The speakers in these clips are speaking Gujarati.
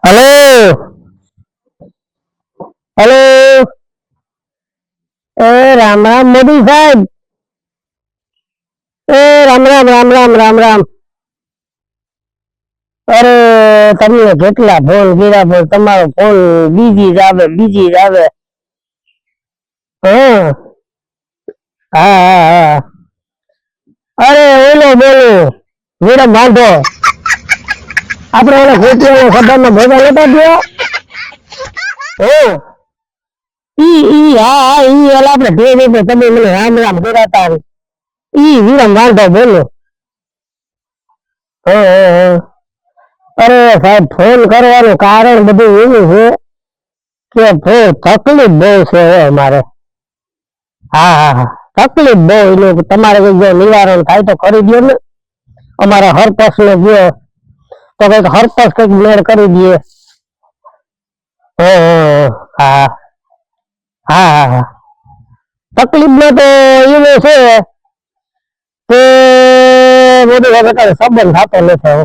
हेलो। हेलो। ए राम राम मोदी साहब। ए राम राम राम राम राम राम। अरे તમને કેટલા ફોન કર્યા પણ તમારો ફોન બીજી જ આવે. હા હા હા હા. અરે ઓલો બોલો મેડમ વાંધો આપણે ઓલા ખેતીવાળા સભામાં ભેગા લેતા ગયો. હા ઈ હા હા ઈ ઓલા આપણે ભેગ તમે મને રામ રામ કરાતા ઈ વિરમ વાંધો બોલો. હા હા હા. અરે સાહેબ ફોન કરવાનું કારણ બધું એવું છે કે તકલીફ બહુ છે અમારે. હા હા હા તકલીફ બહુ એનું તમારે કઈ જો નિવારણ થાય તો કરી દો ને. અમારા હરપસ ને ગયો તો કઈક હરપસ કઈક મેળ કરી દઈએ. હા હા હા હા. તકલીફમાં તો એવું છે કે બધું સંબંધ થતો નથી.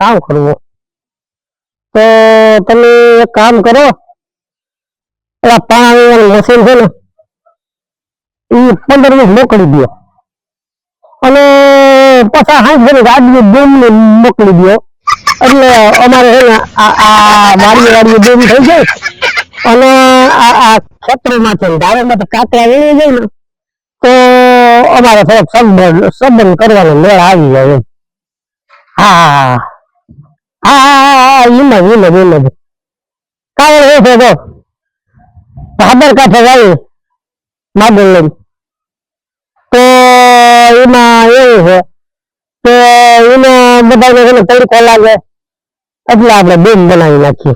કામ કરવું તો તમે એક કામ કરો પેલા પાણી મશીન છે ને એ 15-20 મોકલી દો અને પાછા હાથ ગાડી ડૂમ ને મોકલી દો એટલે અમારે છે ને આ વાડીએ ડૂમ થઈ જાય અને આ ખેતરોમાં છે ધારેમાં તો કાંકરા વીણી જાય ને તો અમારે થોડોક સંબંધ કરવાનો મેળ આવી જાય એમ. હા હા હા હા ઈમ જ કારણ એ છે તો સાબરકાંઠે જાય માગુલ લઈને તો એમાં એવું છે કે એને બધાને તડકો લાગે એટલે આપણે બેન બનાવી નાખીએ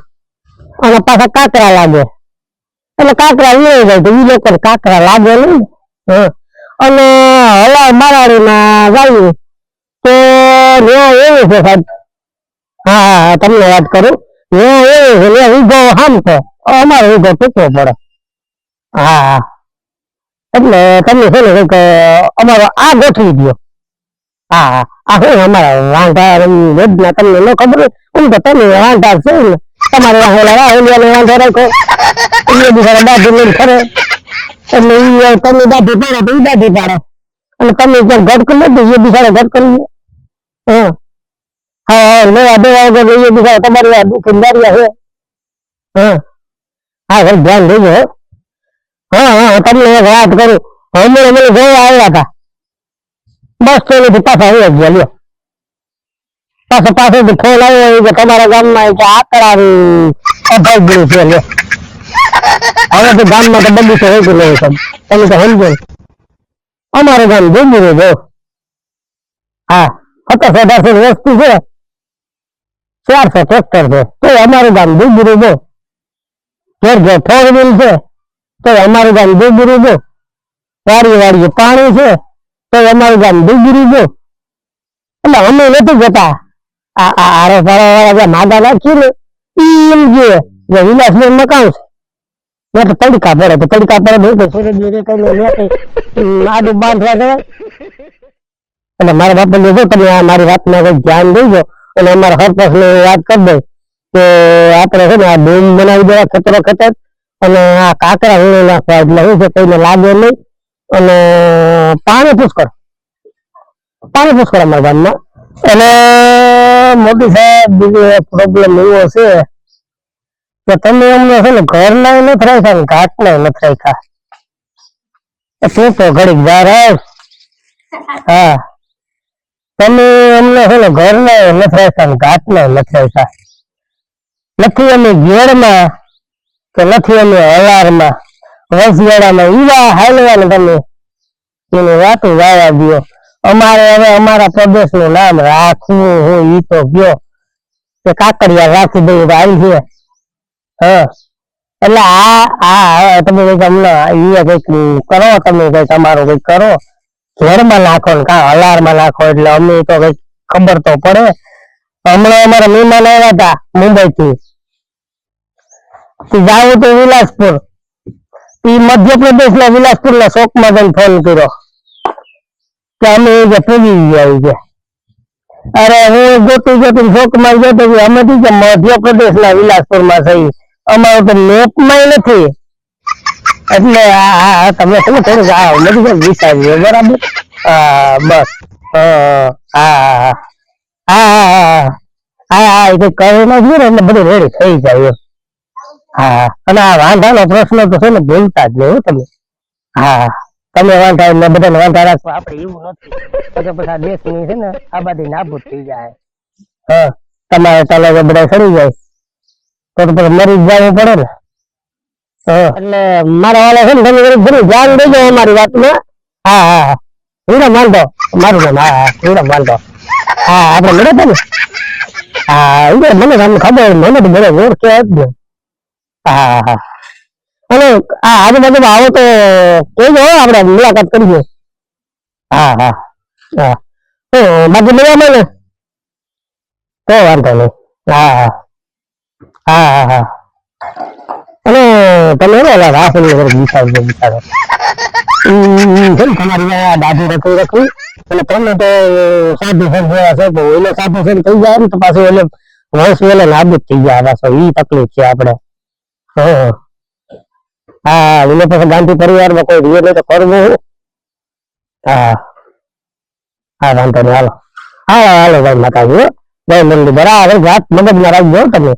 અને પાછા કાંકરા લાગે એટલે કાંકરા વીણાઈ જાય તો એ લોકો કાંકરા લાગે નહીં. અને હવા મારાડીમાં જઈએ તો ત્યાં એવું છે સાહેબ. હા હા તમને વાત કરું ત્યાં એવું છે ત્યાં વીઘો આમ છે અમારે વીઘો ટૂંકો પડે. હા હા એટલે તમે છે ને કઈક અમારો આ ગોઠવી દો. હા હા આ શું અમારા વાંઢા વેદના તમને ન ખબર હોય તો તમે વાંઢા છે ને તમારે રાહુલિયાને વાંધો રાખ્યો એ બિચારા દાઢી લઈને ફરે એટલે ઈ તમે દાઢી પાડો તો ઈ દાઢી પાડે અને તમે ક્યાંક ઘટ કરી લીધું એ બિચારા ઘટ કરી હા હા લેવા દેવા વગર એ બિચારા તમારી દુકાનદારિયા છે. હા હા ભાઈ ધ્યાન દેજો. હા હા તમને એક વાત કરું હમણાં મને જોવા આવ્યા હતા બસ સ્ટેન્ડથી પાછા આવી ગયા લ્યો પાછળથી ફોન આવ્યો કે તમારા ગામમાં આકડા અભાગ્ય છે લ્યો હવે તો ગામમાં તો બગીચો હોય ગયો તમે તો સમજો ને અમારું ગામ ડુંગરી જો હા 17-18 વસ્તી છે 400 ટ્રેક્ટર છે તો અમારું ગામ ડુંગરી જો ઘેર ઘેર 4 વ્હીલ છે તો અમારું ગામ ડુંગરી જો વાડીએ પાણી છે તો અમારું ગામ ડુંગરી જો એટલે અમે નથી જતા આ આરો વાળા માગા નાખીએ ને ઈ એમ કે વિલાસબેન મકાન છે તો તડકા પડે તો સૂરજ આડું બાંધવા જવાય એટલે મારા બાપા જો તમે મારી વાતમાં કઈ ધ્યાન દેજો અને અમારા હરપસ ને વાત કરી દે કે આપણે છે ને આ ડેમ બનાવી દેવા ખેતરો ખેતર અને આ કાંકરા વીણી નાખવા એટલે શું છે કોઈને લાગે નહીં અને પાણી પુષ્કળ અમારા ગામમાં. અને મોદી સાહેબ બીજો એક પ્રોબ્લેમ એવો છે કે તમે અમને છે ને ઘરના નથી રાખ્યા ને ઘાટના નથી રાખ્યા તું તો ઘડીક બહાર આવ. હા તમે અમને છે ને ઘરના નથી રાખ્યા ને ઘાટના નથી રાખ્યા નથી અમે ઘેરમાં કે નથી અમે હવારમાં વસવાડામાં ઈવા હાલવા ને તમે એની વાતો વાવા દો. અમારે હવે અમારા પ્રદેશનું નામ રાખવું હું ઈ તો ગયો કે કાકડિયા રાખી દઈએ આવી છે. હા એટલે આ તમે કઈક અમને કઈક કરો તમે કઈક અમારું કઈક કરો ઘેરમાં નાખો ને કા હલારમાં નાખો એટલે અમને તો કઈક ખબર તો પડે. હમણાં અમારા મહેમાન આવ્યા હતા મુંબઈ થી જાવું તો વિલાસપુર ઈ મધ્યપ્રદેશ ના વિલાસપુર ના શોકમાં જઈને ફોન કર્યો કે અમે પૂજી ગયા છે અરે હું જોતી શોકમાં જોતો કે અમે કે મધ્યપ્રદેશના વિલાસપુરમાં થઈ, અમારો તો મેપમાં નથી. એટલે તમે શું થોડુંક બધું વિચાર્યું બરાબર. બસ હા એ કઈ કહે નથી ને એટલે બધું રેડી થઈ જાય. હા અને આ વાંધાનો પ્રશ્ન તો છે ને બોલતા જ નહીં તમે. હા તમે વાંધા એટલે બધાને વાંધા રાખો, આપડે એવું નથી પછી આ દેશની છે ને આબાદી નાબૂદ થઈ જાય. હા તમારે ચાલો બધા સડી જાય તો પછી મરી જ જવું પડે ને. એટલે મારા વાળા છે ને તમે બધું ધ્યાન દેજો અમારી વાતમાં. હા હીરા માંડો મારું નામ. હીરા માંડો. આપડે મળે ને. મને તમને ખબર મને તો મને ઓળખે જ ને. અને આજુબાજુ આવો તો કેજો આપડે મુલાકાત કરીએ. તો બાકી મજામાં ને? તો વાંધો નહીં. અને તમે રાહુલ વિચારો તમારી દાદી રખવી અને તમે તો સાધુ સંત છે એટલે સાધુ સંત થઈ જાય ને તો પાછું એટલે વંશ વેલે નાબૂદ થઈ જાય પાછો ઈ તકલીફ છે આપડે. એને પછી ગાંધી પરિવારમાં કોઈ રીએ નહીં તો કરવું. વાંધો નહીં હાલો. હાલો ભાઈ માતાજી. જય મુરલી બરાબર વાત મગજમાં રાખજો તમે.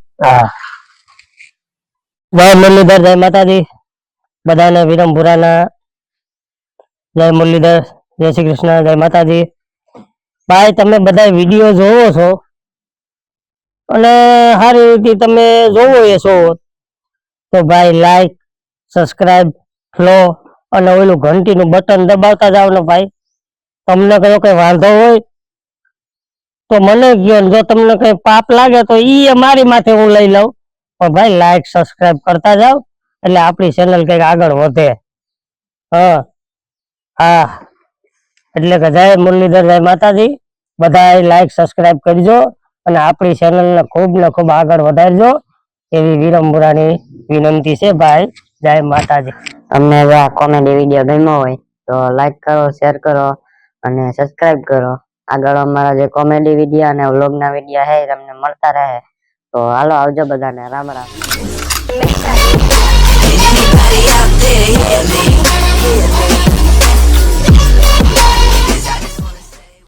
જય મુરલીધર, જય માતાજી બધાને. વિરમપુરાના જય મુરલીધર, જય શ્રી કૃષ્ણ, જય માતાજી. ભાઈ તમે બધા વિડીયો જોવો છો અને સારી રીતે તમે જોવો એ છો તો ભાઈ લાઈક સબસ્ક્રાઇબ ફ્લો અને ઓલું ઘંટીનું બટન દબાવતા જાવ ને ભાઈ. તમને કયો કઈ વાંધો હોય તો મને કયો, જો તમને કઈ પાપ લાગે તો ઈ મારી માથે હું લઈ લઉં. પણ ભાઈ લાઈક સબસ્ક્રાઇબ કરતા જાવ એટલે આપણી ચેનલ કઈક આગળ વધે. એટલે કે જય મુરલીધર, જય માતાજી. બધા લાઈક સબસ્ક્રાઇબ કરજો અને આપણી ચેનલ ને ખૂબ આગળ વધારજો એવી વિરમપુરાની વિનંતી છે ભાઈ. જય માતાજી. તમને જો આ કોમેડી વિડીયો ગમ્યો હોય તો લાઈક કરો, શેર કરો અને સબસ્ક્રાઇબ કરો. આગળ અમારા જે કોમેડી વિડીયો અને વ્લોગના વિડીયો છે તમને મળતા રહે. તો હાલો આવજો બધાને. રામ રામ.